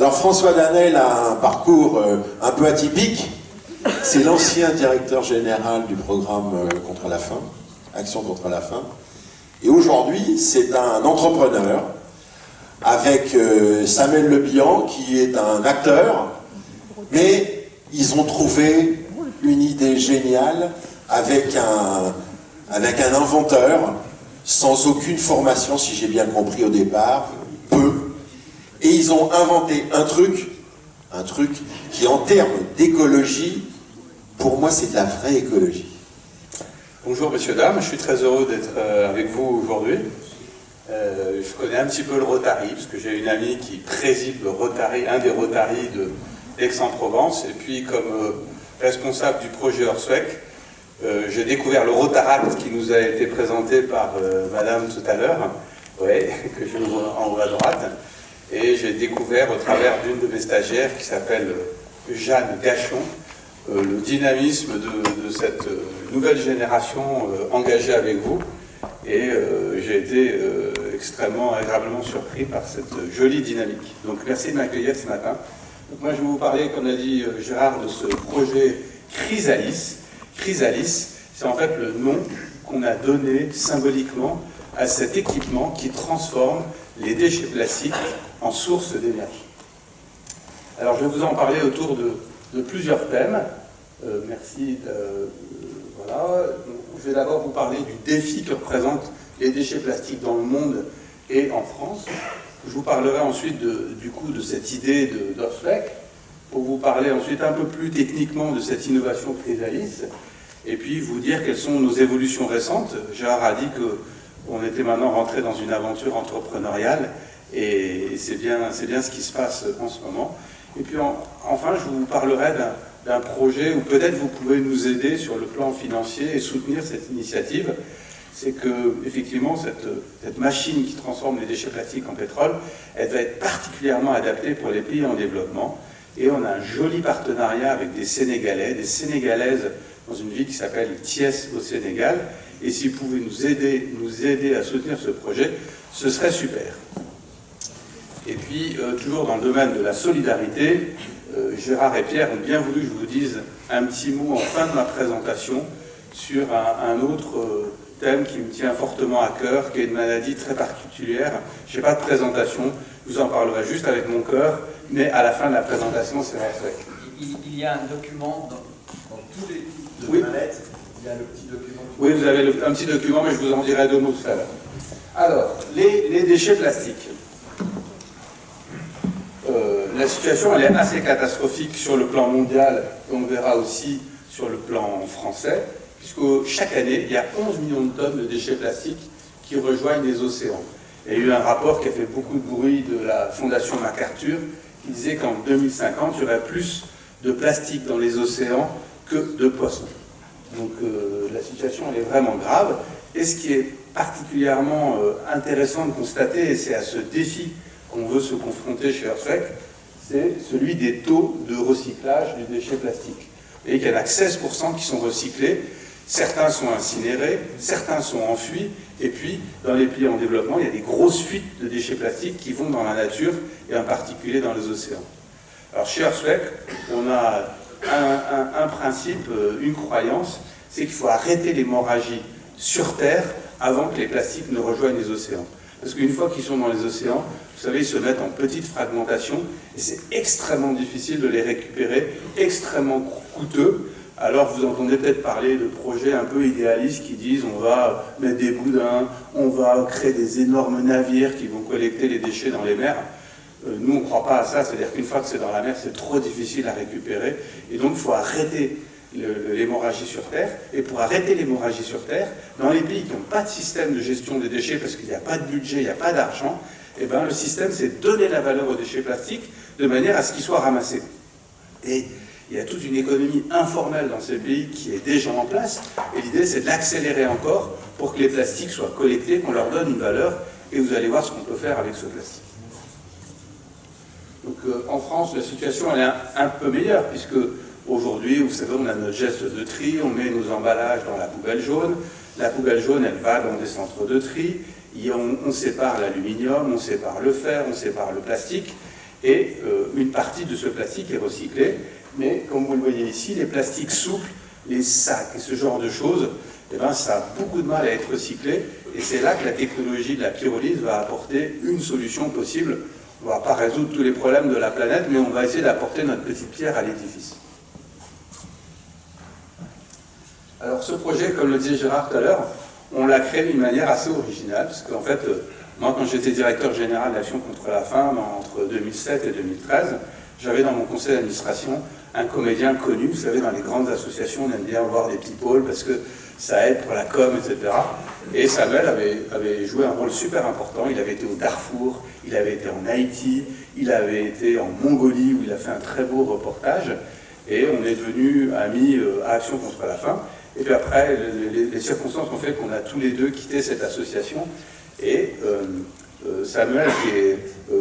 Alors François Danel a un parcours un peu atypique. C'est l'ancien directeur général du programme contre la faim, Action contre la faim. Et aujourd'hui, c'est un entrepreneur avec Samuel Le Bihan, qui est un acteur, mais ils ont trouvé une idée géniale avec un inventeur, sans aucune formation, si j'ai bien compris au départ, peu. Et ils ont inventé un truc qui, en termes d'écologie, pour moi, c'est de la vraie écologie. Bonjour messieurs, dames, je suis très heureux d'être avec vous aujourd'hui. Je connais un petit peu le Rotary, parce que j'ai une amie qui préside le Rotary, un des Rotary d'Aix-en-Provence, et puis comme responsable du projet Earthquake, j'ai découvert le Rotaract qui nous a été présenté par madame tout à l'heure, ouais, que je vois en haut à droite, et j'ai découvert au travers d'une de mes stagiaires qui s'appelle Jeanne Gachon, le dynamisme de cette nouvelle génération engagée avec vous, et j'ai été extrêmement agréablement surpris par cette jolie dynamique. Donc merci de m'accueillir ce matin. Donc, moi je vais vous parler, comme l'a dit Gérard, de ce projet Chrysalis. Chrysalis, c'est en fait le nom qu'on a donné symboliquement à cet équipement qui transforme les déchets plastiques en source d'énergie. Alors je vais vous en parler autour de plusieurs thèmes. Merci. Voilà. Je vais d'abord vous parler du défi que représentent les déchets plastiques dans le monde et en France. Je vous parlerai ensuite du coup de cette idée d'Earthquake, pour vous parler ensuite un peu plus techniquement de cette innovation Chrysalis, et puis vous dire quelles sont nos évolutions récentes. Gérard a dit qu'on était maintenant rentré dans une aventure entrepreneuriale, et c'est bien ce qui se passe en ce moment. Et puis enfin, je vous parlerai d'un projet où peut-être vous pouvez nous aider sur le plan financier et soutenir cette initiative. C'est que, effectivement, cette machine qui transforme les déchets plastiques en pétrole, elle va être particulièrement adaptée pour les pays en développement. Et on a un joli partenariat avec des Sénégalais, des Sénégalaises dans une ville qui s'appelle Thiès au Sénégal. Et si vous pouvez nous aider à soutenir ce projet, ce serait super. Et puis, toujours dans le domaine de la solidarité, Gérard et Pierre ont bien voulu que je vous dise un petit mot en fin de ma présentation sur un autre thème qui me tient fortement à cœur, qui est une maladie très particulière. Je n'ai pas de présentation, je vous en parlerai juste avec mon cœur, mais à la fin de la présentation, c'est l'Earthquake. Il y a un document dans tous les types de oui. mallettes, il y a le petit document. Oui, vous avez un petit document, mais je vous en dirai deux mots tout à l'heure. Alors, les déchets plastiques. La situation elle est assez catastrophique sur le plan mondial, et on verra aussi sur le plan français, puisque chaque année, il y a 11 millions de tonnes de déchets plastiques qui rejoignent les océans. Il y a eu un rapport qui a fait beaucoup de bruit de la Fondation MacArthur, qui disait qu'en 2050, il y aurait plus de plastique dans les océans que de poissons. Donc la situation elle est vraiment grave. Et ce qui est particulièrement intéressant de constater, et c'est à ce défi qu'on veut se confronter chez Earthquake, c'est celui des taux de recyclage du déchet plastique. Et qu'il y en a que 16% qui sont recyclés, certains sont incinérés, certains sont enfuis, et puis dans les pays en développement, il y a des grosses fuites de déchets plastiques qui vont dans la nature, et en particulier dans les océans. Alors chez Earthquake, on a un principe, une croyance, c'est qu'il faut arrêter l'hémorragie sur Terre avant que les plastiques ne rejoignent les océans. Parce qu'une fois qu'ils sont dans les océans, vous savez, ils se mettent en petite fragmentation et c'est extrêmement difficile de les récupérer, extrêmement coûteux. Alors vous entendez peut-être parler de projets un peu idéalistes qui disent on va mettre des boudins, on va créer des énormes navires qui vont collecter les déchets dans les mers. Nous, on ne croit pas à ça, c'est-à-dire qu'une fois que c'est dans la mer, c'est trop difficile à récupérer. Et donc il faut arrêter l'hémorragie sur Terre. Et pour arrêter l'hémorragie sur Terre, dans les pays qui n'ont pas de système de gestion des déchets, parce qu'il n'y a pas de budget, il n'y a pas d'argent, eh ben, le système, c'est de donner la valeur aux déchets plastiques de manière à ce qu'ils soient ramassés. Et il y a toute une économie informelle dans ces pays qui est déjà en place. Et l'idée, c'est de l'accélérer encore pour que les plastiques soient collectés, qu'on leur donne une valeur. Et vous allez voir ce qu'on peut faire avec ce plastique. Donc en France, la situation elle est un peu meilleure, puisque aujourd'hui, vous savez, on a notre geste de tri, on met nos emballages dans la poubelle jaune. La poubelle jaune, elle va dans des centres de tri. On sépare l'aluminium, on sépare le fer, on sépare le plastique. et une partie de ce plastique est recyclée. Mais comme vous le voyez ici, les plastiques souples, les sacs et ce genre de choses, eh ben, ça a beaucoup de mal à être recyclé, et c'est là que la technologie de la pyrolyse va apporter une solution possible. On ne va pas résoudre tous les problèmes de la planète, mais on va essayer d'apporter notre petite pierre à l'édifice. Alors ce projet, comme le disait Gérard tout à l'heure, on l'a créé d'une manière assez originale, parce qu'en fait, moi quand j'étais directeur général d'Action contre la faim, entre 2007 et 2013, j'avais dans mon conseil d'administration un comédien connu. Vous savez, dans les grandes associations, on aime bien voir des people parce que ça aide pour la com, etc. Et Samuel avait joué un rôle super important. Il avait été au Darfour, il avait été en Haïti, il avait été en Mongolie où il a fait un très beau reportage. Et on est devenus amis à Action contre la faim. Et puis après, les circonstances ont fait qu'on a tous les deux quitté cette association. Et Samuel, qui est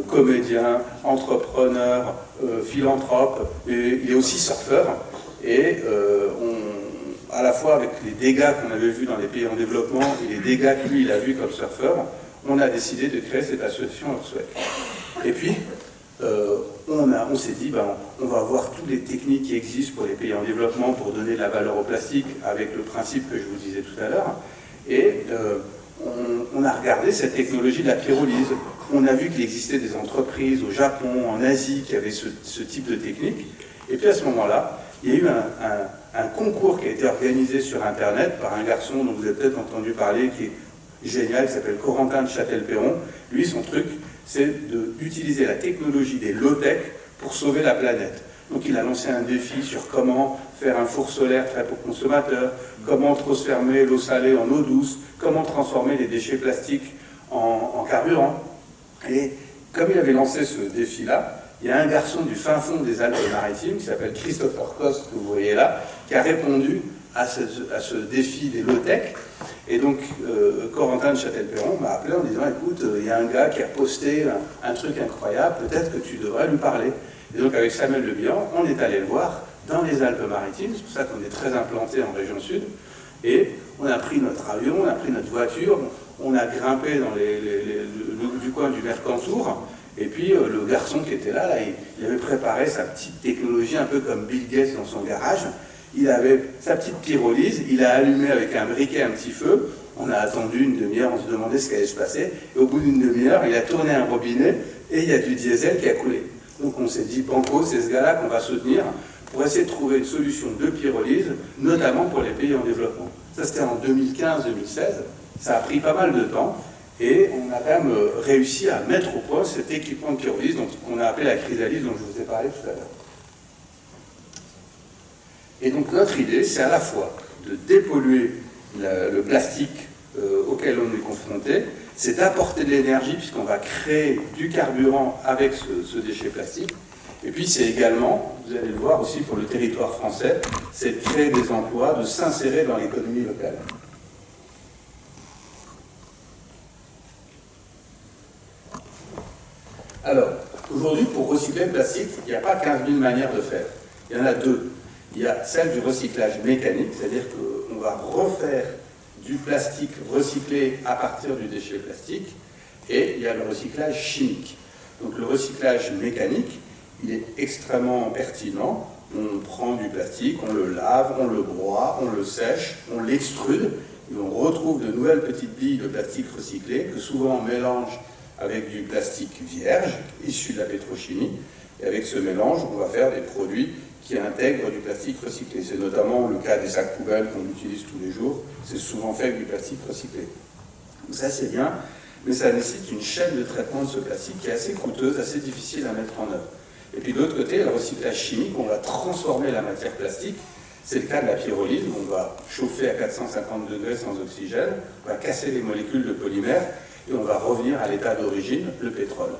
comédien, entrepreneur, philanthrope, et il est aussi surfeur. Et à la fois avec les dégâts qu'on avait vus dans les pays en développement et les dégâts que lui, il a vus comme surfeur, on a décidé de créer cette association Earthwake. Et puis, on s'est dit, ben, on va voir toutes les techniques qui existent pour les pays en développement pour donner de la valeur au plastique avec le principe que je vous disais tout à l'heure. Et on a regardé cette technologie de la pyrolyse. On a vu qu'il existait des entreprises au Japon, en Asie, qui avaient ce type de technique. Et puis à ce moment-là, il y a eu un concours qui a été organisé sur Internet par un garçon dont vous avez peut-être entendu parler, qui est génial, qui s'appelle Corentin de Châtel-Perron. Lui, son truc, c'est d'utiliser la technologie des low-tech pour sauver la planète. Donc il a lancé un défi sur comment faire un four solaire très peu consommateur, comment transformer l'eau salée en eau douce, comment transformer les déchets plastiques en carburant. Et comme il avait lancé ce défi-là, il y a un garçon du fin fond des Alpes-Maritimes qui s'appelle Christopher Coste, que vous voyez là, qui a répondu à ce défi des low-tech. Et donc, Corentin de Châtel-Perron m'a appelé en disant « Écoute, il y a un gars qui a posté un truc incroyable, peut-être que tu devrais lui parler. » Et donc, avec Samuel Lebihan, on est allé le voir dans les Alpes-Maritimes, c'est pour ça qu'on est très implanté en région sud, et on a pris notre avion, on a pris notre voiture, on a grimpé dans du coin du Mercantour, et puis le garçon qui était là, il avait préparé sa petite technologie, un peu comme Bill Gates dans son garage. Il avait sa petite pyrolyse, il a allumé avec un briquet un petit feu, on a attendu une demi-heure, on se demandait ce qui allait se passer, et au bout d'une demi-heure, il a tourné un robinet, et il y a du diesel qui a coulé. Donc on s'est dit, banco, c'est ce gars-là qu'on va soutenir pour essayer de trouver une solution de pyrolyse, notamment pour les pays en développement. Ça, c'était en 2015-2016, ça a pris pas mal de temps, et on a quand même réussi à mettre au point cet équipement de pyrolyse qu'on a appelé la chrysalise, dont je vous ai parlé tout à l'heure. Et donc notre idée, c'est à la fois de dépolluer le plastique auquel on est confronté, c'est d'apporter de l'énergie puisqu'on va créer du carburant avec ce déchet plastique. Et puis c'est également, vous allez le voir aussi pour le territoire français, c'est de créer des emplois, de s'insérer dans l'économie locale. Alors, aujourd'hui, pour recycler le plastique, il n'y a pas 15 000 manières de faire. Il y en a deux. Il y a celle du recyclage mécanique, c'est-à-dire qu'on va refaire du plastique recyclé à partir du déchet plastique, et il y a le recyclage chimique. Donc le recyclage mécanique, il est extrêmement pertinent. On prend du plastique, on le lave, on le broie, on le sèche, on l'extrude, et on retrouve de nouvelles petites billes de plastique recyclé, que souvent on mélange avec du plastique vierge, issu de la pétrochimie, et avec ce mélange, on va faire des produits qui intègrent du plastique recyclé. C'est notamment le cas des sacs poubelles qu'on utilise tous les jours, c'est souvent fait avec du plastique recyclé. Donc ça c'est bien, mais ça nécessite une chaîne de traitement de ce plastique qui est assez coûteuse, assez difficile à mettre en œuvre. Et puis de l'autre côté, le recyclage chimique, on va transformer la matière plastique. C'est le cas de la pyrolyse, où on va chauffer à 450 degrés sans oxygène, on va casser les molécules de polymère, et on va revenir à l'état d'origine, le pétrole.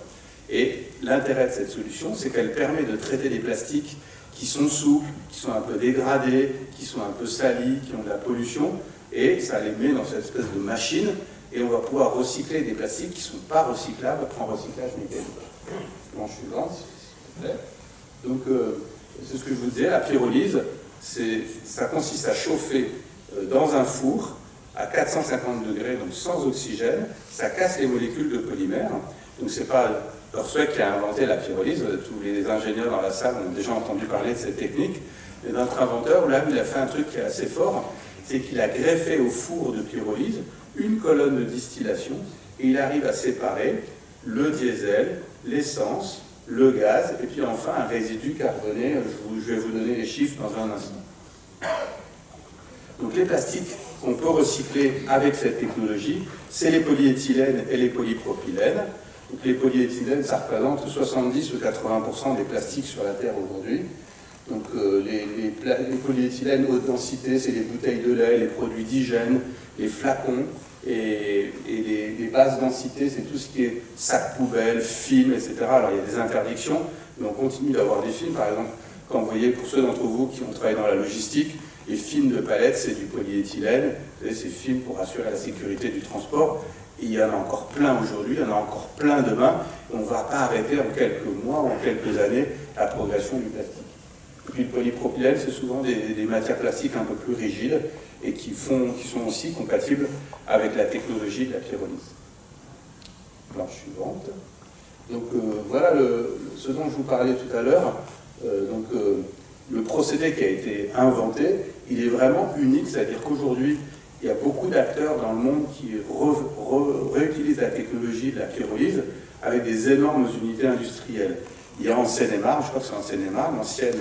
Et l'intérêt de cette solution, c'est qu'elle permet de traiter des plastiques qui sont souples, qui sont un peu dégradés, qui sont un peu salis, qui ont de la pollution, et ça les met dans cette espèce de machine, et on va pouvoir recycler des plastiques qui ne sont pas recyclables en recyclage mécanique. Bon, je suis lent, s'il vous plaît. Donc, c'est ce que je vous disais, la pyrolyse, ça consiste à chauffer dans un four à 450 degrés, donc sans oxygène, ça casse les molécules de polymère, Donc c'est pas Earthquake qui a inventé la pyrolyse, tous les ingénieurs dans la salle ont déjà entendu parler de cette technique, mais notre inventeur, là, il a fait un truc qui est assez fort, c'est qu'il a greffé au four de pyrolyse une colonne de distillation, et il arrive à séparer le diesel, l'essence, le gaz, et puis enfin un résidu carboné. Je vais vous donner les chiffres dans un instant. Donc les plastiques qu'on peut recycler avec cette technologie, c'est les polyéthylènes et les polypropylènes. Donc les polyéthylènes, ça représente 70 ou 80% des plastiques sur la Terre aujourd'hui. Donc les polyéthylènes haute densité, c'est les bouteilles de lait, les produits d'hygiène, les flacons, et les basses densités, c'est tout ce qui est sacs poubelles, films, etc. Alors il y a des interdictions, mais on continue d'avoir des films. Par exemple, quand vous voyez, pour ceux d'entre vous qui ont travaillé dans la logistique, les films de palette, c'est du polyéthylène. Vous savez, c'est films pour assurer la sécurité du transport. Et il y en a encore plein aujourd'hui, il y en a encore plein demain. Et on ne va pas arrêter en quelques mois ou en quelques années la progression du plastique. Et puis le polypropylène, c'est souvent des matières plastiques un peu plus rigides et qui sont aussi compatibles avec la technologie de la pyrolyse. Planche suivante. Donc voilà ce dont je vous parlais tout à l'heure. Le procédé qui a été inventé, il est vraiment unique, c'est-à-dire qu'aujourd'hui, il y a beaucoup d'acteurs dans le monde qui réutilisent la technologie de la pyrolyse avec des énormes unités industrielles. Il y a en Seine-et-Marne, je crois que c'est en Seine-et-Marne, l'ancienne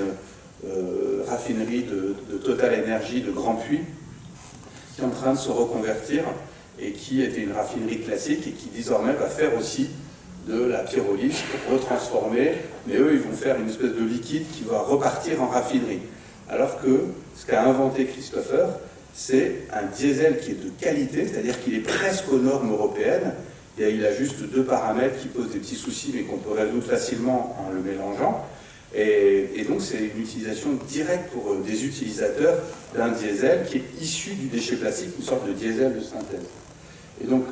raffinerie de Total Energy de Grand Puy, qui est en train de se reconvertir et qui était une raffinerie classique et qui désormais va faire aussi de la pyrolyse pour retransformer, mais eux ils vont faire une espèce de liquide qui va repartir en raffinerie. Alors que ce qu'a inventé Christopher, c'est un diesel qui est de qualité, c'est-à-dire qu'il est presque aux normes européennes, et il a juste deux paramètres qui posent des petits soucis mais qu'on peut résoudre facilement en le mélangeant. Et donc c'est une utilisation directe pour des utilisateurs d'un diesel qui est issu du déchet plastique, une sorte de diesel de synthèse. Et donc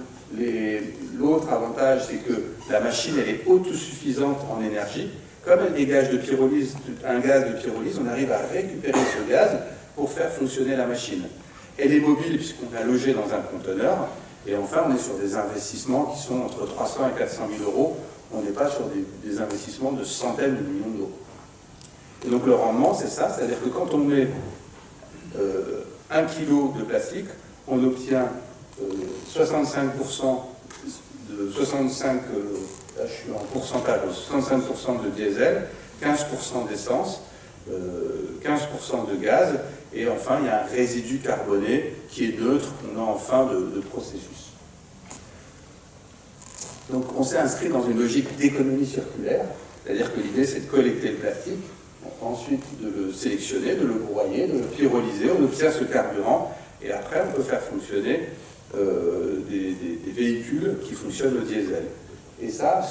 l'autre avantage, c'est que la machine elle est autosuffisante en énergie. Comme elle dégage de pyrolyse, un gaz de pyrolyse, on arrive à récupérer ce gaz pour faire fonctionner la machine. Elle est mobile puisqu'on l'a logée dans un conteneur. Et enfin, on est sur des investissements qui sont entre 300 et 400 000 euros. On n'est pas sur des investissements de centaines de millions d'euros. Et donc le rendement, c'est ça, c'est-à-dire que quand on met 1 kg de plastique, on obtient 65% de 65, là je suis en pourcentage, 65% de diesel, 15% d'essence, 15% de gaz, et enfin il y a un résidu carboné qui est neutre, qu'on a en fin de processus. Donc on s'est inscrit dans une logique d'économie circulaire, c'est-à-dire que l'idée c'est de collecter le plastique, ensuite de le sélectionner, de le broyer, de le pyrolyser, on obtient ce carburant, et après on peut faire fonctionner des véhicules qui fonctionnent au diesel. Et ça,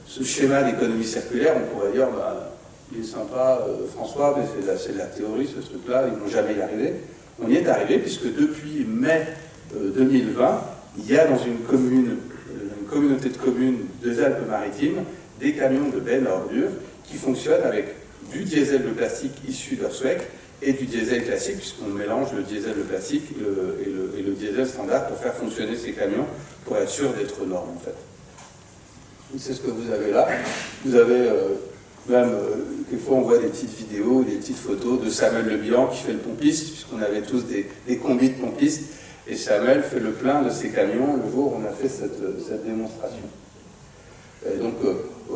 ce schéma d'économie circulaire, on pourrait dire, bah, il est sympa, François, mais c'est de la théorie, ce truc-là, ils ne vont jamais y arriver. On y est arrivé, puisque depuis mai 2020, il y a dans une communauté de communes des Alpes-Maritimes, des camions de bennes à ordures qui fonctionnent avec du diesel de plastique issu d'Earthquake et du diesel classique, puisqu'on mélange le diesel de plastique et le diesel standard pour faire fonctionner ces camions, pour être sûr d'être norme en fait. C'est ce que vous avez là. Vous avez même, quelquefois on voit des petites vidéos, des petites photos de Samuel Le Bihan qui fait le pompiste, puisqu'on avait tous des combis de pompistes, et Samuel fait le plein de ses camions le jour où on a fait cette démonstration. Et donc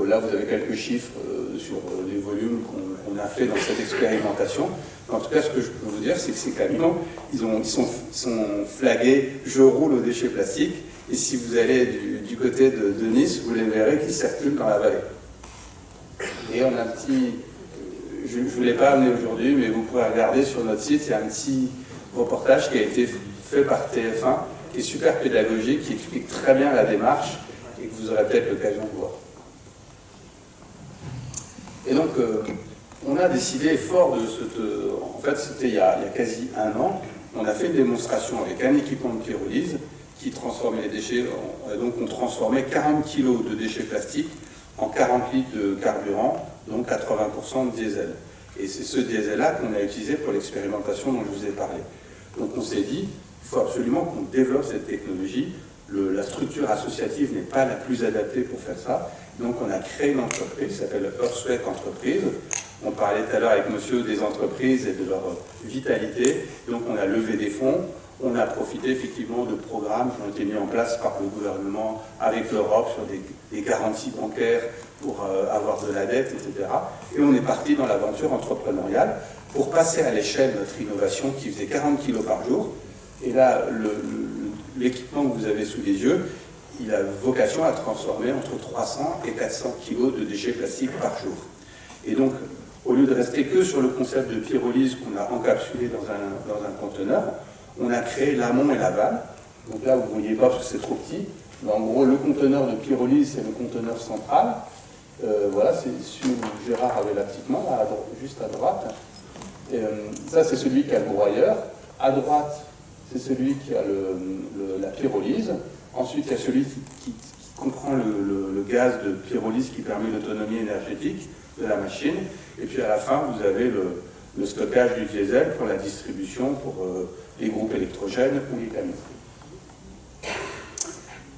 là vous avez quelques chiffres sur les volumes qu'on a fait dans cette expérimentation. En tout cas, ce que je peux vous dire, c'est que ces camions, ils sont flagués « Je roule aux déchets plastiques ». Et si vous allez du côté de Nice, vous les verrez qui circulent dans la vallée. Et on a un petit... Je ne vous l'ai pas amené aujourd'hui, mais vous pourrez regarder sur notre site, il y a un petit reportage qui a été fait par TF1, qui est super pédagogique, qui explique très bien la démarche, et que vous aurez peut-être l'occasion de voir. Et donc, on a décidé fort de en fait, c'était il y a quasi un an, on a fait une démonstration avec un équipement de pyrolyse qui transformait les déchets, donc on transformait 40 kg de déchets plastiques en 40 litres de carburant, donc 80% de diesel. Et c'est ce diesel-là qu'on a utilisé pour l'expérimentation dont je vous ai parlé. Donc on s'est dit, il faut absolument qu'on développe cette technologie la structure associative n'est pas la plus adaptée pour faire ça. Donc on a créé une entreprise qui s'appelle Earthsweat Entreprise. On parlait tout à l'heure avec monsieur des entreprises et de leur vitalité. Donc on a levé des fonds, on a profité effectivement de programmes qui ont été mis en place par le gouvernement avec l'Europe sur des garanties bancaires pour avoir de la dette, etc. Et on est parti dans l'aventure entrepreneuriale pour passer à l'échelle notre innovation qui faisait 40 kg par jour. Et là, l'équipement que vous avez sous les yeux, il a vocation à transformer entre 300 et 400 kg de déchets plastiques par jour. Et donc, au lieu de rester que sur le concept de pyrolyse qu'on a encapsulé dans un conteneur, on a créé l'amont et l'aval. Donc là, vous ne voyez pas parce que c'est trop petit. Mais en gros, le conteneur de pyrolyse, c'est le conteneur central. Voilà, c'est celui où Gérard avait l'appliquement, là, juste à droite. Ça, c'est celui qui a le broyeur. À droite, c'est celui qui a la pyrolyse. Ensuite, il y a celui qui comprend le gaz de pyrolyse qui permet l'autonomie énergétique de la machine. Et puis à la fin, vous avez le stockage du diesel pour la distribution pour les groupes électrogènes ou les camions.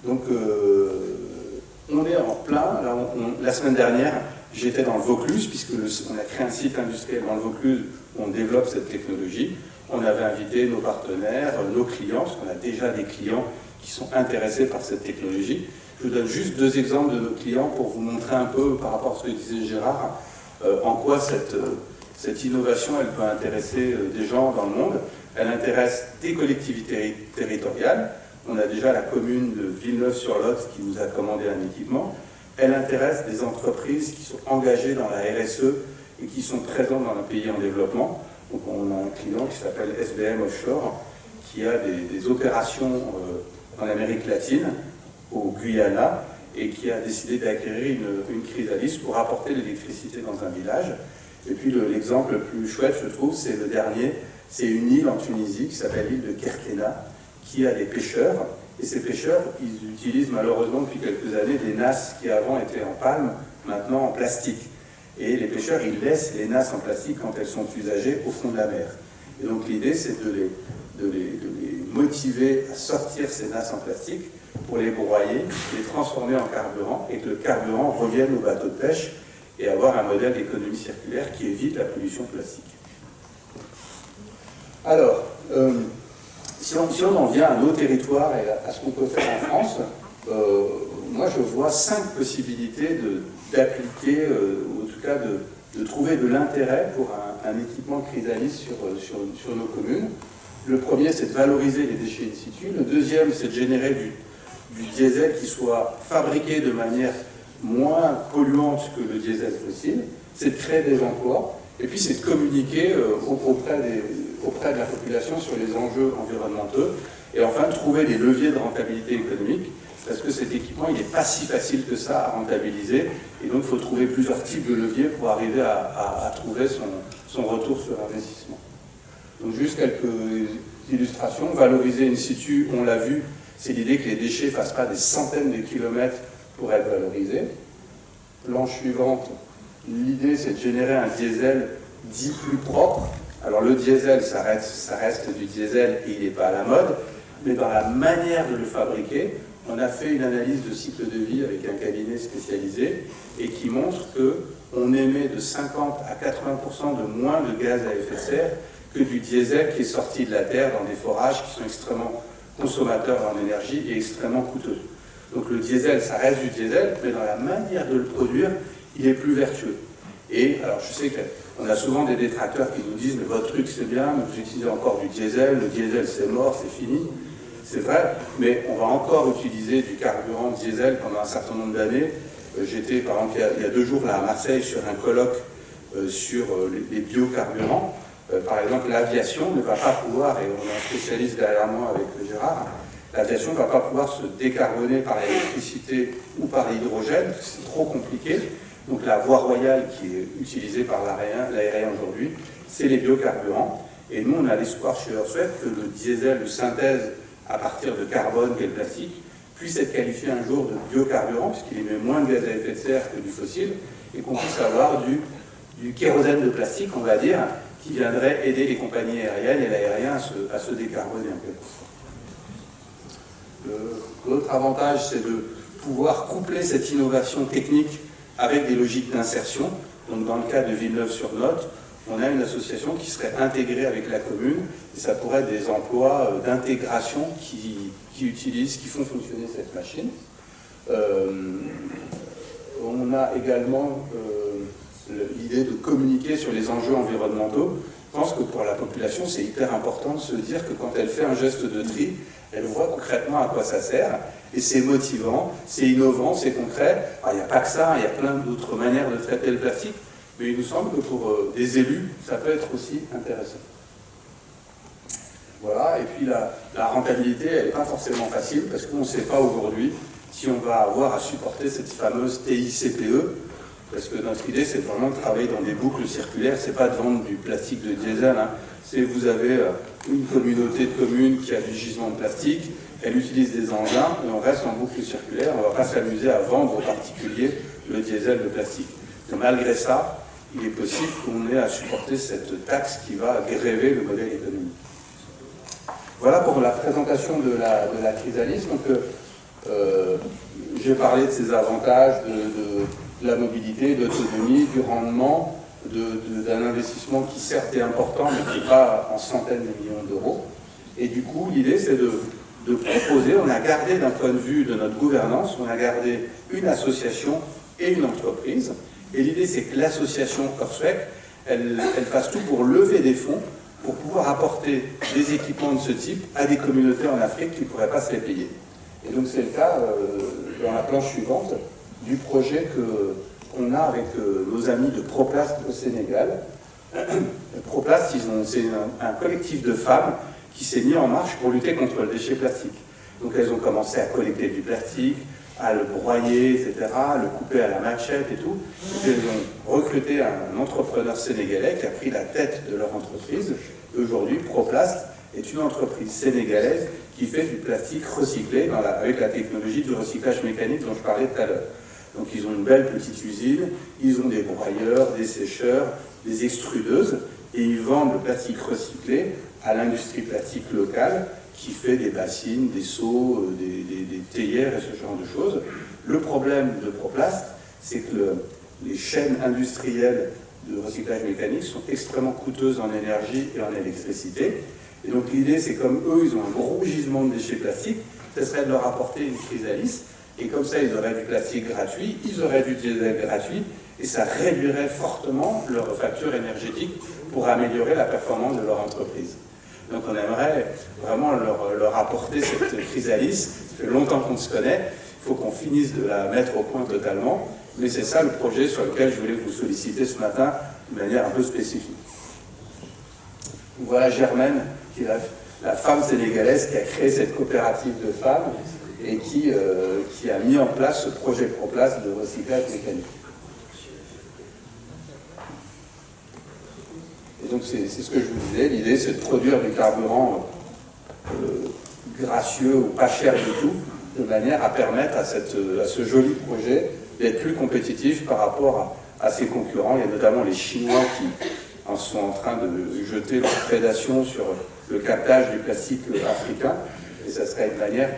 Donc, on est en plein. Là, la semaine dernière, j'étais dans le Vaucluse, puisqu'on a créé un site industriel dans le Vaucluse où on développe cette technologie. On avait invité nos partenaires, nos clients, parce qu'on a déjà des clients qui sont intéressés par cette technologie. Je vous donne juste 2 exemples de nos clients pour vous montrer un peu, par rapport à ce que disait Gérard, en quoi cette innovation elle peut intéresser des gens dans le monde. Elle intéresse des collectivités territoriales. On a déjà la commune de Villeneuve-sur-Lot qui nous a commandé un équipement. Elle intéresse des entreprises qui sont engagées dans la RSE et qui sont présentes dans un pays en développement. Donc on a un client qui s'appelle SBM Offshore, qui a des opérations en Amérique latine, au Guyana, et qui a décidé d'acquérir une chrysalide pour apporter l'électricité dans un village. Et puis l'exemple le plus chouette, je trouve, c'est le dernier. C'est une île en Tunisie qui s'appelle l'île de Kerkena, qui a des pêcheurs. Et ces pêcheurs, ils utilisent malheureusement depuis quelques années des nasses qui avant étaient en palme, maintenant en plastique. Et les pêcheurs, ils laissent les nasses en plastique quand elles sont usagées au fond de la mer. Et donc l'idée, c'est de les motiver à sortir ces nasses en plastique pour les broyer, les transformer en carburant, et que le carburant revienne au bateau de pêche et avoir un modèle d'économie circulaire qui évite la pollution plastique. Alors, si on en vient à nos territoires et à ce qu'on peut faire en France, moi je vois 5 possibilités d'appliquer, ou en tout cas de trouver de l'intérêt pour un équipement chrysalide sur nos communes. Le premier, c'est de valoriser les déchets in situ. Le deuxième, c'est de générer du diesel qui soit fabriqué de manière moins polluante que le diesel fossile. C'est de créer des emplois. Et puis, c'est de communiquer auprès de la population sur les enjeux environnementaux. Et enfin, de trouver des leviers de rentabilité économique. Parce que cet équipement, il n'est pas si facile que ça à rentabiliser. Et donc, il faut trouver plusieurs types de leviers pour arriver à trouver son retour sur investissement. Donc juste quelques illustrations. Valoriser in situ, on l'a vu, c'est l'idée que les déchets ne fassent pas des centaines de kilomètres pour être valorisés. Planche suivante, l'idée c'est de générer un diesel dit plus propre. Alors le diesel, ça reste du diesel et il n'est pas à la mode, mais dans la manière de le fabriquer, on a fait une analyse de cycle de vie avec un cabinet spécialisé et qui montre qu'on émet de 50 à 80% de moins de gaz à effet de serre que du diesel qui est sorti de la terre dans des forages qui sont extrêmement consommateurs en énergie et extrêmement coûteux. Donc le diesel, ça reste du diesel, mais dans la manière de le produire, il est plus vertueux. Et alors je sais qu'on a souvent des détracteurs qui nous disent « mais votre truc c'est bien, mais vous utilisez encore du diesel, le diesel c'est mort, c'est fini ». C'est vrai, mais on va encore utiliser du carburant diesel pendant un certain nombre d'années. J'étais par exemple il y a 2 jours là à Marseille sur un colloque sur les biocarburants. Par exemple, l'aviation ne va pas pouvoir, et on a un spécialiste derrière moi avec Gérard, l'aviation ne va pas pouvoir se décarboner par l'électricité ou par l'hydrogène, c'est trop compliqué. Donc la voie royale qui est utilisée par l'aérien aujourd'hui, c'est les biocarburants. Et nous, on a l'espoir chez Earthsweat que le diesel de synthèse à partir de carbone qu'est le plastique puisse être qualifié un jour de biocarburant, puisqu'il émet moins de gaz à effet de serre que du fossile, et qu'on puisse avoir du kérosène de plastique, on va dire, qui viendrait aider les compagnies aériennes et l'aérien à se décarboner un peu. L'autre avantage, c'est de pouvoir coupler cette innovation technique avec des logiques d'insertion. Donc dans le cas de Villeneuve-sur-Lot, on a une association qui serait intégrée avec la commune, et ça pourrait être des emplois d'intégration qui font fonctionner cette machine. On a également l'idée de communiquer sur les enjeux environnementaux. Je pense que pour la population, c'est hyper important de se dire que quand elle fait un geste de tri, elle voit concrètement à quoi ça sert, et c'est motivant, c'est innovant, c'est concret. Alors, il n'y a pas que ça, il y a plein d'autres manières de traiter le plastique, mais il nous semble que pour des élus, ça peut être aussi intéressant. Voilà, et puis la rentabilité, elle n'est pas forcément facile, parce qu'on ne sait pas aujourd'hui si on va avoir à supporter cette fameuse TICPE, parce que notre idée, c'est vraiment de travailler dans des boucles circulaires, c'est pas de vendre du plastique de diesel, hein. C'est vous avez une communauté de communes qui a du gisement de plastique, elle utilise des engins, et on reste en boucle circulaire, on ne va pas s'amuser à vendre aux particuliers le diesel de plastique. Et malgré ça, il est possible qu'on ait à supporter cette taxe qui va gréver le modèle économique. Voilà pour la présentation de la chrysalide. Donc, j'ai parlé de ses avantages, de la mobilité, de l'autonomie, du rendement, d'un investissement qui certes est important, mais qui n'est pas en centaines de millions d'euros. Et du coup, l'idée, c'est de proposer, on a gardé d'un point de vue de notre gouvernance, on a gardé une association et une entreprise. Et l'idée, c'est que l'association Corswec, elle fasse tout pour lever des fonds, pour pouvoir apporter des équipements de ce type à des communautés en Afrique qui ne pourraient pas se les payer. Et donc c'est le cas dans la planche suivante du projet qu'on a avec nos amis de Proplast au Sénégal. Proplast, c'est un collectif de femmes qui s'est mis en marche pour lutter contre le déchet plastique. Donc elles ont commencé à collecter du plastique, à le broyer, etc., à le couper à la machette et tout. Et elles ont recruté un entrepreneur sénégalais qui a pris la tête de leur entreprise. Aujourd'hui, Proplast est une entreprise sénégalaise qui fait du plastique recyclé avec la technologie du recyclage mécanique dont je parlais tout à l'heure. Donc ils ont une belle petite usine, ils ont des broyeurs, des sécheurs, des extrudeuses, et ils vendent le plastique recyclé à l'industrie plastique locale qui fait des bassines, des seaux, des théières et ce genre de choses. Le problème de Proplast, c'est que les chaînes industrielles de recyclage mécanique sont extrêmement coûteuses en énergie et en électricité. Et donc l'idée, c'est comme eux, ils ont un gros gisement de déchets plastiques, ce serait de leur apporter une chrysalide, et comme ça, ils auraient du plastique gratuit, ils auraient du diesel gratuit, et ça réduirait fortement leur facture énergétique pour améliorer la performance de leur entreprise. Donc on aimerait vraiment leur apporter cette chrysalide. Ça fait longtemps qu'on se connaît, il faut qu'on finisse de la mettre au point totalement, mais c'est ça le projet sur lequel je voulais vous solliciter ce matin de manière un peu spécifique. Voilà Germaine, qui est la femme sénégalaise qui a créé cette coopérative de femmes et qui a mis en place ce projet Proplast de recyclage mécanique. Et donc c'est ce que je vous disais, l'idée c'est de produire du carburant gracieux ou pas cher du tout, de manière à permettre à ce joli projet d'être plus compétitif par rapport à ses concurrents. Il y a notamment les Chinois qui sont en train de jeter leur prédation sur le captage du plastique africain, et ça serait une manière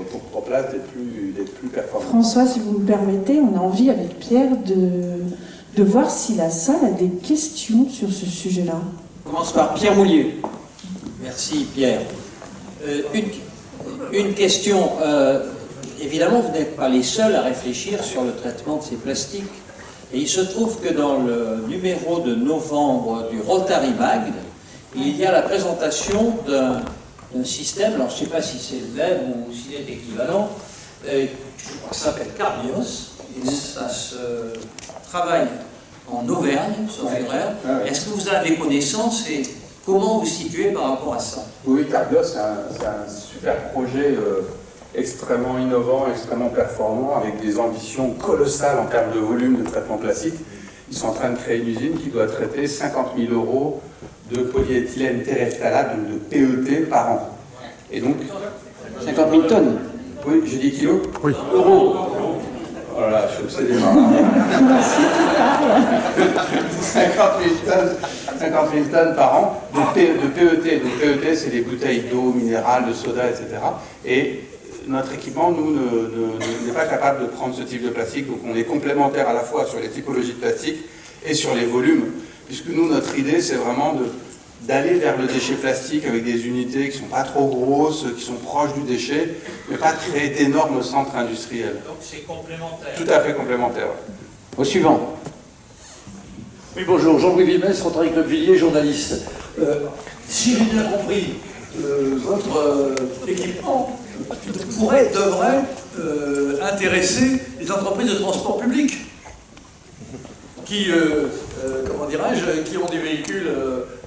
pour Proplast d'être plus performant. François, si vous me permettez, on a envie avec Pierre de voir si la salle a des questions sur ce sujet-là. On commence par Pierre Moulier. Merci Pierre. Une question. Évidemment, vous n'êtes pas les seuls à réfléchir sur le traitement de ces plastiques. Et il se trouve que dans le numéro de novembre du Rotary Mag, il y a la présentation d'un système, alors je ne sais pas si c'est le même ou s'il est équivalent, je crois que ça s'appelle Carbios, et ça se travaille en Auvergne, sauf erreur. Est-ce que vous avez connaissance et comment vous situez par rapport à ça? Oui, Carbios, c'est un super projet extrêmement innovant, extrêmement performant, avec des ambitions colossales en termes de volume de traitement plastique. Ils sont en train de créer une usine qui doit traiter 50 000 € de polyéthylène terephthalate, donc de PET par an. Et donc 50 000 tonnes. Oui, j'ai dit kilos. Oui. Euros. Voilà, je suis obsédé par 50 000 tonnes par an de PET. Donc PET, c'est des bouteilles d'eau, minérales, de soda, etc. Et notre équipement, nous, n'est pas capable de prendre ce type de plastique. Donc on est complémentaire à la fois sur les typologies de plastique et sur les volumes. Puisque nous, notre idée, c'est vraiment d'aller vers le déchet plastique avec des unités qui ne sont pas trop grosses, qui sont proches du déchet, mais pas créer d'énormes centres industriels. Donc c'est complémentaire. Tout à fait complémentaire. Au suivant. Oui, bonjour, Jean-Louis Villemès, Rotary Club Villiers, journaliste. Si j'ai bien compris, votre équipement devrait intéresser les entreprises de transport public qui, comment dirais-je, qui ont des véhicules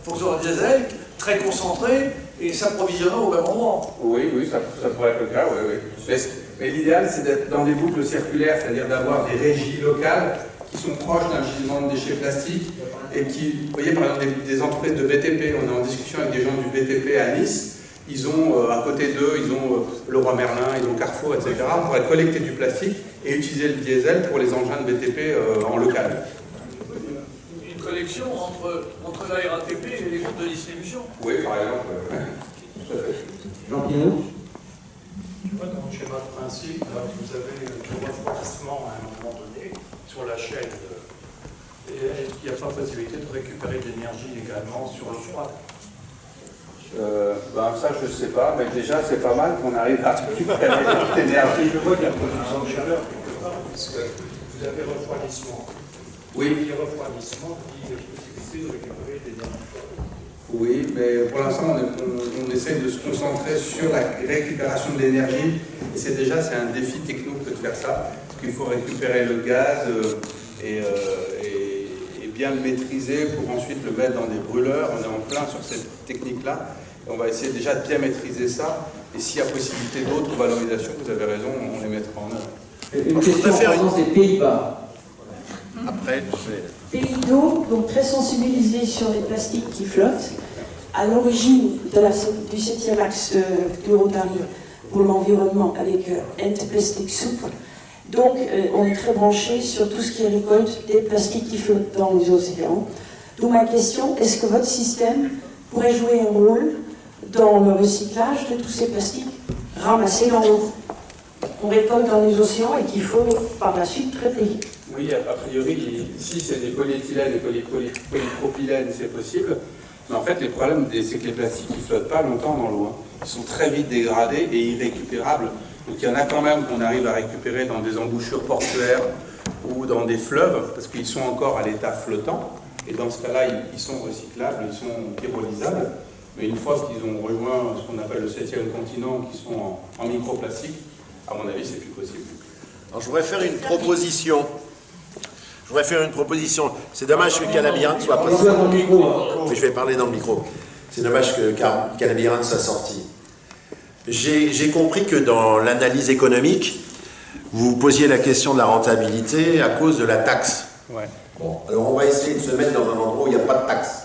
fonctionnant au diesel, très concentrés et s'approvisionnant au même endroit. Oui, ça pourrait être le cas, oui. Mais l'idéal, c'est d'être dans des boucles circulaires, c'est-à-dire d'avoir des régies locales qui sont proches d'un gisement de déchets plastiques et qui, vous voyez par exemple des entreprises de BTP, on est en discussion avec des gens du BTP à Nice, ils ont à côté d'eux, ils ont Leroy Merlin, ils ont Carrefour, etc. pour aller collecter du plastique et utiliser le diesel pour les engins de BTP en local. Une connexion entre la RATP et les groupes de distribution. Oui, par exemple. Jean-Pierre. Dans le schéma de principe, vous avez du refroidissement à un moment donné sur la chaîne. Et il n'y a pas possibilité de récupérer de l'énergie également sur le froid. Ça, je ne sais pas, mais déjà, c'est pas mal qu'on arrive à récupérer l'énergie. Je vois qu'il y a production de chaleur quelque part, parce que vous avez refroidissement. Oui. Il y a refroidissement, puis il y a possibilité de récupérer de l'énergie. Oui, mais pour l'instant, on essaie de se concentrer sur la récupération de l'énergie. Et c'est un défi techno que de faire ça. Parce qu'il faut récupérer le gaz et bien le maîtriser pour ensuite le mettre dans des brûleurs. On est en plein sur cette technique-là. Et on va essayer déjà de bien maîtriser ça. Et s'il y a possibilité d'autres valorisations, vous avez raison, on les mettra en œuvre. Une question en présence des Pays-Bas. Après, Pays d'eau, donc très sensibilisé sur les plastiques qui flottent. À l'origine du 7e axe du Rotary pour l'environnement avec End Plastic Soup. Donc on est très branché sur tout ce qui est récolte des plastiques qui flottent dans les océans. Donc ma question, est-ce que votre système pourrait jouer un rôle dans le recyclage de tous ces plastiques ramassés dans l'eau qu'on récolte dans les océans et qu'il faut par la suite traiter? Oui, a priori, si c'est des polyéthylènes et polypropylènes, c'est possible. Mais en fait, les problèmes, c'est que les plastiques ne flottent pas longtemps dans l'eau. Ils sont très vite dégradés et irrécupérables. Donc il y en a quand même qu'on arrive à récupérer dans des embouchures portuaires ou dans des fleuves, parce qu'ils sont encore à l'état flottant. Et dans ce cas-là, ils sont recyclables, ils sont pyrolysables. Mais une fois qu'ils ont rejoint ce qu'on appelle le 7e continent, qui sont en microplastique, à mon avis, c'est plus possible. Alors, je voudrais faire une proposition. C'est dommage que Calabirante soit pas sorti. Mais je vais parler dans le micro. C'est dommage que Calabirante soit sorti. J'ai compris que dans l'analyse économique, vous posiez la question de la rentabilité à cause de la taxe. Ouais. Bon, alors on va essayer de se mettre dans un endroit où il n'y a pas de taxe.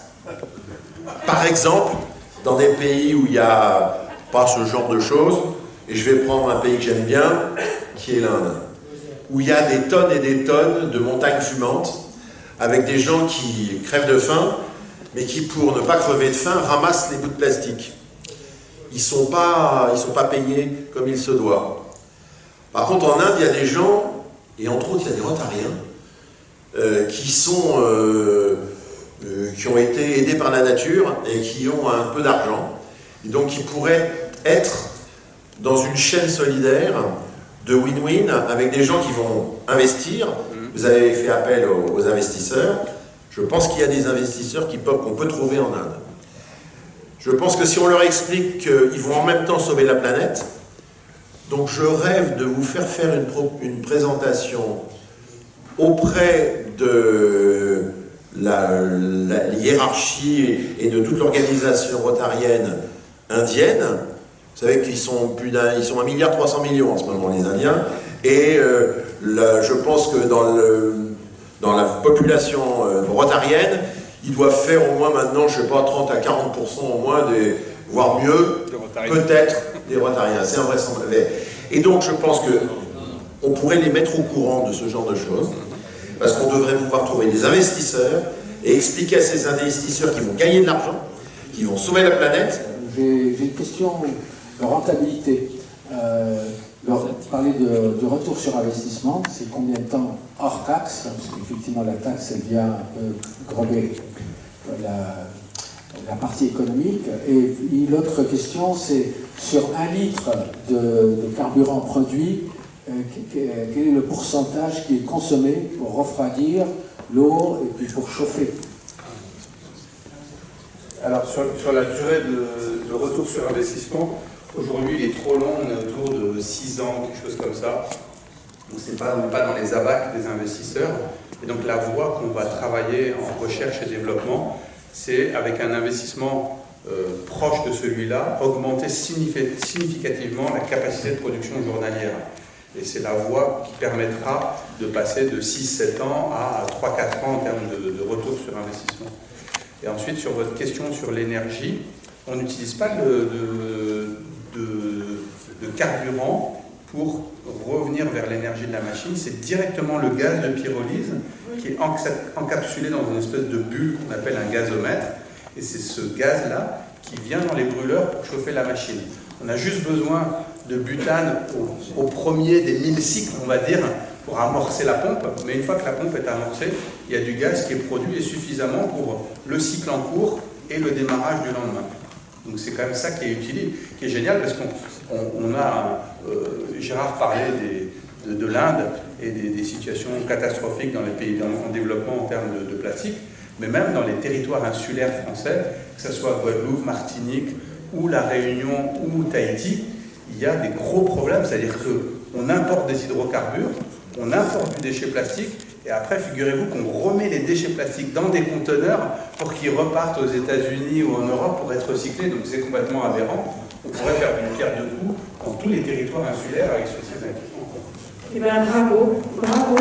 Par exemple, dans des pays où il n'y a pas ce genre de choses, et je vais prendre un pays que j'aime bien, qui est l'Inde, où il y a des tonnes et des tonnes de montagnes fumantes, avec des gens qui crèvent de faim, mais qui, pour ne pas crever de faim, ramassent les bouts de plastique. Ils ne sont pas payés comme il se doit. Par contre, en Inde, il y a des gens, et entre autres, il y a des Rotariens, qui ont été aidés par la nature et qui ont un peu d'argent, et donc qui pourraient être dans une chaîne solidaire de win-win avec des gens qui vont investir. Vous avez fait appel aux investisseurs. Je pense qu'il y a des investisseurs qu'on peut trouver en Inde. Je pense que si on leur explique qu'ils vont en même temps sauver la planète, donc je rêve de vous faire une présentation auprès de la hiérarchie et de toute l'organisation rotarienne indienne. Vous savez qu'ils sont ils sont 1,3 milliard en ce moment, les Indiens, et je pense que dans la population rotarienne, ils doivent faire au moins maintenant, je ne sais pas, 30 à 40% au moins, voire mieux, peut-être, des Rotariens. C'est invraisemblable. Et donc je pense qu'on pourrait les mettre au courant de ce genre de choses, parce qu'on devrait pouvoir trouver des investisseurs et expliquer à ces investisseurs qui vont gagner de l'argent, qui vont sauver la planète. J'ai une question de rentabilité. parlez du retour sur investissement, c'est combien de temps hors taxe, parce qu'effectivement la taxe elle vient un peu grober la partie économique. Et puis l'autre question, c'est sur 1 litre de carburant produit, quel est le pourcentage qui est consommé pour refroidir l'eau et puis pour chauffer? Alors sur la durée de retour sur investissement, aujourd'hui il est trop long, on est autour de 6 ans, quelque chose comme ça. Donc on n'est pas dans les abacs des investisseurs. Et donc la voie qu'on va travailler en recherche et développement, c'est avec un investissement proche de celui-là, augmenter significativement la capacité de production journalière. Et c'est la voie qui permettra de passer de 6-7 ans à 3-4 ans en termes de retour sur investissement. Et ensuite, sur votre question sur l'énergie, on n'utilise pas de carburant pour revenir vers l'énergie de la machine. C'est directement le gaz de pyrolyse qui est encapsulé dans une espèce de bulle qu'on appelle un gazomètre. Et c'est ce gaz-là qui vient dans les brûleurs pour chauffer la machine. On a juste besoin de butane au premier des 1000 cycles, on va dire, pour amorcer la pompe. Mais une fois que la pompe est amorcée, il y a du gaz qui est produit et suffisamment pour le cycle en cours et le démarrage du lendemain. Donc c'est quand même ça qui est utile, qui est génial, parce qu'on a, Gérard parlait de l'Inde et des situations catastrophiques dans les pays en développement en termes de plastique, mais même dans les territoires insulaires français, que ce soit Guadeloupe, Martinique, ou la Réunion, ou Tahiti, il y a des gros problèmes, c'est-à-dire qu'on importe des hydrocarbures, on importe du déchet plastique, et après, figurez-vous qu'on remet les déchets plastiques dans des conteneurs pour qu'ils repartent aux États-Unis ou en Europe pour être recyclés, donc c'est complètement aberrant. On pourrait faire une pierre de coups dans tous les territoires insulaires avec ce système. Eh bien, bravo, bravo.